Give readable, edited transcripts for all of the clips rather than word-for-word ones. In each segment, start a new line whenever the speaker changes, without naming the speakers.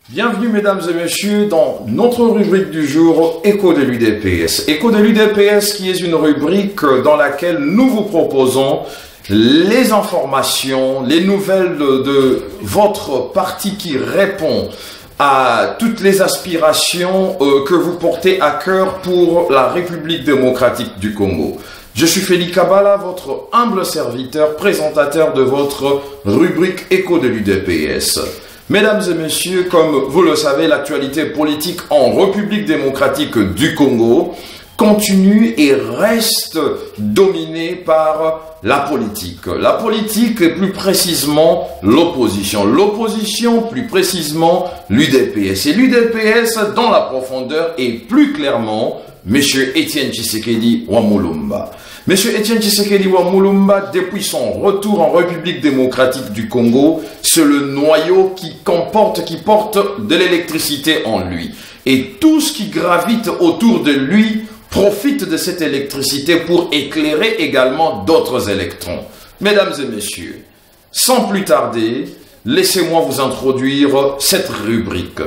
Bienvenue mesdames et messieurs dans notre rubrique du jour Écho de l'UDPS. Écho de l'UDPS qui est une rubrique dans laquelle nous vous proposons les informations, les nouvelles de votre parti qui répond à toutes les aspirations que vous portez à cœur pour la République démocratique du Congo. Je suis Félix Kabala, votre humble serviteur, présentateur de votre rubrique Écho de l'UDPS. Mesdames et messieurs, comme vous le savez, l'actualité politique en République démocratique du Congo continue et reste dominée par la politique. La politique et plus précisément l'opposition. L'opposition, plus précisément l'UDPS. Et l'UDPS dans la profondeur et plus clairement M. Étienne Tshisekedi Wamulumba. M. Étienne Tshisekedi Wamulumba, depuis son retour en République démocratique du Congo, c'est le noyau qui porte de l'électricité en lui. Et tout ce qui gravite autour de lui profite de cette électricité pour éclairer également d'autres électrons. Mesdames et messieurs, sans plus tarder, laissez-moi vous introduire cette rubrique.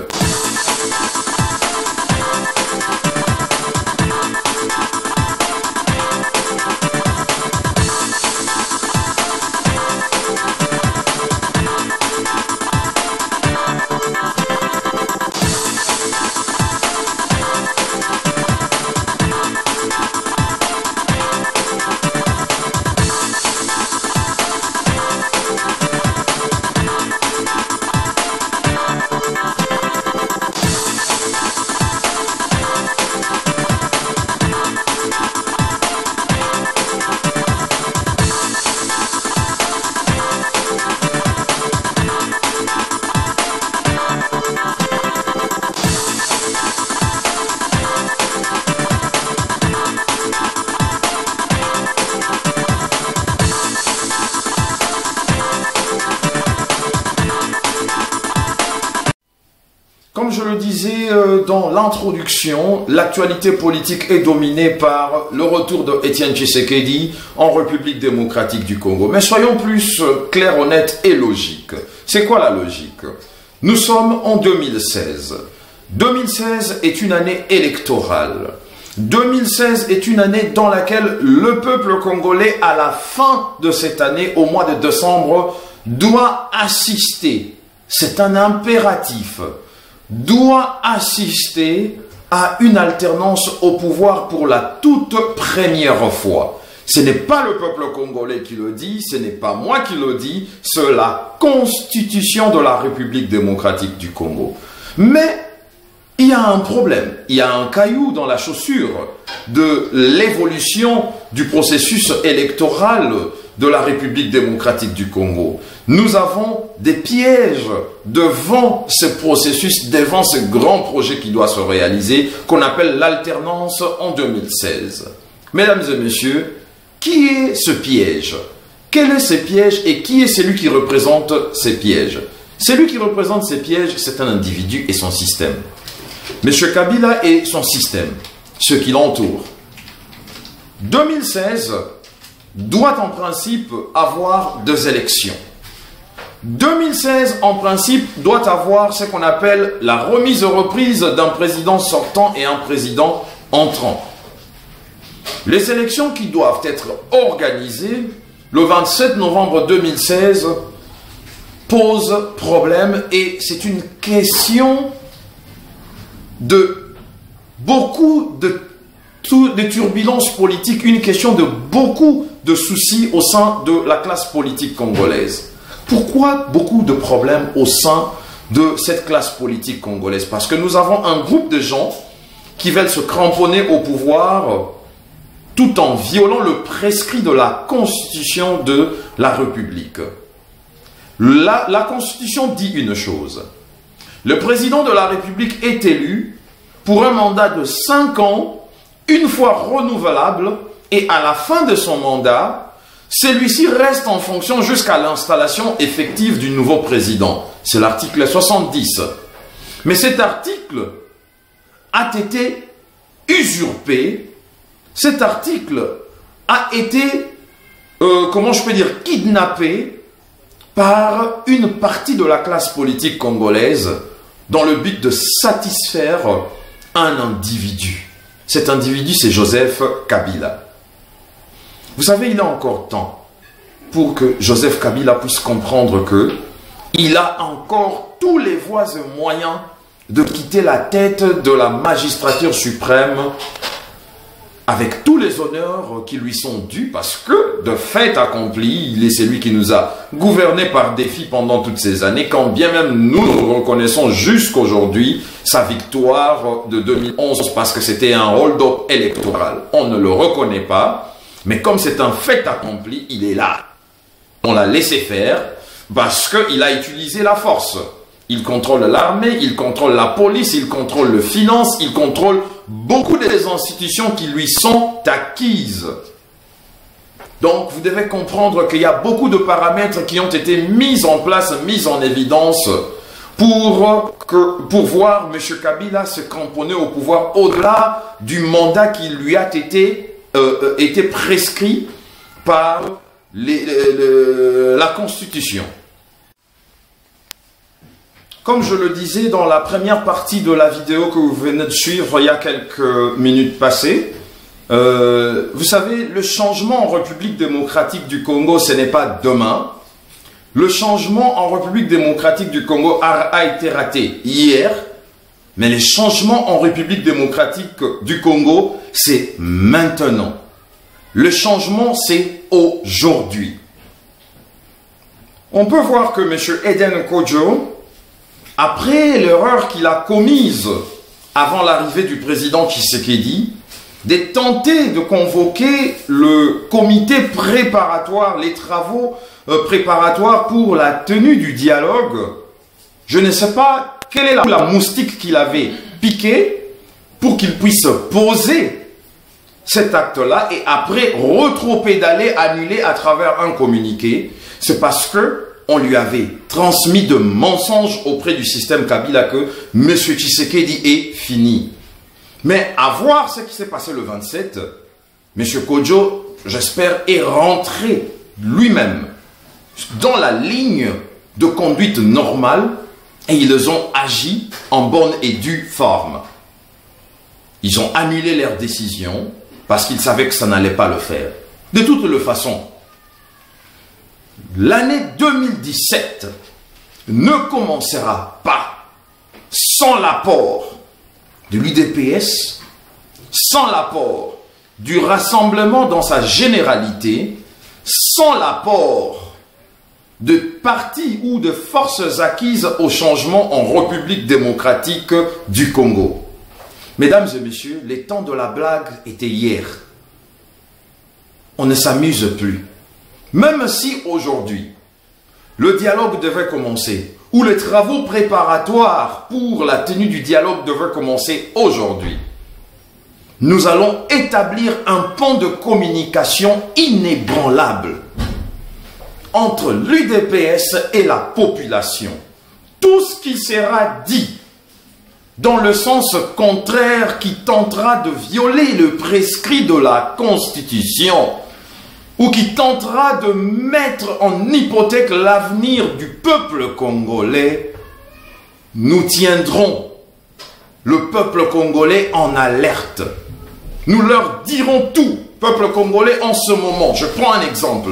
Comme je le disais dans l'introduction, l'actualité politique est dominée par le retour de Étienne Tshisekedi en République démocratique du Congo. Mais soyons plus clairs, honnêtes et logiques. C'est quoi la logique? Nous sommes en 2016. 2016 est une année électorale. 2016 est une année dans laquelle le peuple congolais, à la fin de cette année, au mois de décembre, doit assister. C'est un impératif. Doit assister à une alternance au pouvoir pour la toute première fois. Ce n'est pas le peuple congolais qui le dit, ce n'est pas moi qui le dis, c'est la Constitution de la République démocratique du Congo. Mais il y a un problème, il y a un caillou dans la chaussure de l'évolution du processus électoral de la République démocratique du Congo. Nous avons des pièges devant ce processus, devant ce grand projet qui doit se réaliser, qu'on appelle l'alternance en 2016. Mesdames et messieurs, qui est ce piège? Quel est ce piège et qui est celui qui représente ces pièges? Celui qui représente ces pièges, c'est un individu et son système. M. Kabila et son système, ceux qui l'entourent. 2016 doit en principe avoir deux élections. 2016, en principe, doit avoir ce qu'on appelle la remise aux reprises d'un président sortant et un président entrant. Les élections qui doivent être organisées le 27 novembre 2016 posent problème et c'est une question de beaucoup de turbulences politiques, une question de beaucoup de soucis au sein de la classe politique congolaise. Pourquoi beaucoup de problèmes au sein de cette classe politique congolaise? Parce que nous avons un groupe de gens qui veulent se cramponner au pouvoir tout en violant le prescrit de la Constitution de la République. La Constitution dit une chose. Le président de la République est élu pour un mandat de 5 ans, une fois renouvelable, et à la fin de son mandat, celui-ci reste en fonction jusqu'à l'installation effective du nouveau président. C'est l'article 70. Mais cet article a été usurpé. Cet article a été, comment je peux dire, kidnappé par une partie de la classe politique congolaise dans le but de satisfaire un individu. Cet individu, c'est Joseph Kabila. Vous savez, il a encore temps pour que Joseph Kabila puisse comprendre que il a encore tous les voies et moyens de quitter la tête de la magistrature suprême avec tous les honneurs qui lui sont dus, parce que, de fait accompli, il est celui qui nous a gouverné par défi pendant toutes ces années, quand bien même nous reconnaissons jusqu'aujourd'hui sa victoire de 2011, parce que c'était un hold-up électoral. On ne le reconnaît pas, mais comme c'est un fait accompli, il est là. On l'a laissé faire, parce qu'il a utilisé la force. Il contrôle l'armée, il contrôle la police, il contrôle le finance, il contrôle beaucoup des institutions qui lui sont acquises. Donc, vous devez comprendre qu'il y a beaucoup de paramètres qui ont été mis en place, mis en évidence pour voir M. Kabila se cramponner au pouvoir au-delà du mandat qui lui a été prescrit par la Constitution. Comme je le disais dans la première partie de la vidéo que vous venez de suivre il y a quelques minutes passées, vous savez, le changement en République démocratique du Congo, ce n'est pas demain. Le changement en République démocratique du Congo a été raté hier, mais les changements en République démocratique du Congo, c'est maintenant. Le changement, c'est aujourd'hui. On peut voir que M. Eden Kojo, après l'erreur qu'il a commise avant l'arrivée du président Tshisekedi, de tenter de convoquer le comité préparatoire, les travaux préparatoires pour la tenue du dialogue. Je ne sais pas quelle est la moustique qu'il avait piquée pour qu'il puisse poser cet acte-là et après rétropédaler, annuler à travers un communiqué. C'est parce que on lui avait transmis de mensonges auprès du système Kabila que M. Tshisekedi est fini. Mais à voir ce qui s'est passé le 27, M. Kojo, j'espère, est rentré lui-même dans la ligne de conduite normale et ils ont agi en bonne et due forme. Ils ont annulé leur décision parce qu'ils savaient que ça n'allait pas le faire. De toutes les façons, l'année 2017 ne commencera pas sans l'apport de l'UDPS, sans l'apport du rassemblement dans sa généralité, sans l'apport de partis ou de forces acquises au changement en République démocratique du Congo. Mesdames et messieurs, les temps de la blague étaient hier. On ne s'amuse plus. Même si aujourd'hui, le dialogue devait commencer, ou les travaux préparatoires pour la tenue du dialogue devaient commencer aujourd'hui, nous allons établir un pont de communication inébranlable entre l'UDPS et la population. Tout ce qui sera dit dans le sens contraire qui tentera de violer le prescrit de la Constitution, ou qui tentera de mettre en hypothèque l'avenir du peuple congolais, nous tiendrons le peuple congolais en alerte. Nous leur dirons tout, peuple congolais, en ce moment. Je prends un exemple.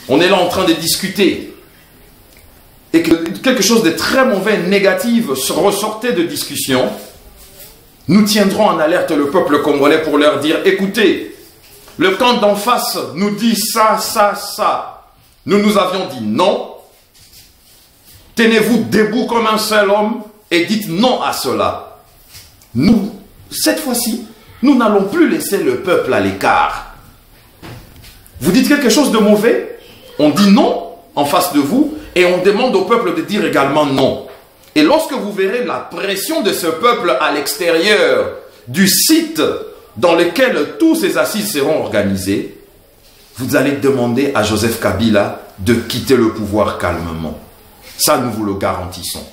On est là en train de discuter et que quelque chose de très mauvais, négatif, ressortait de discussion. Nous tiendrons en alerte le peuple congolais pour leur dire, écoutez, le camp d'en face nous dit ça, ça, ça. Nous avions dit non. Tenez-vous debout comme un seul homme et dites non à cela. Nous, cette fois-ci, nous n'allons plus laisser le peuple à l'écart. Vous dites quelque chose de mauvais, on dit non en face de vous et on demande au peuple de dire également non. Et lorsque vous verrez la pression de ce peuple à l'extérieur du site dans lequel tous ces assises seront organisées, vous allez demander à Joseph Kabila de quitter le pouvoir calmement. Ça, nous vous le garantissons.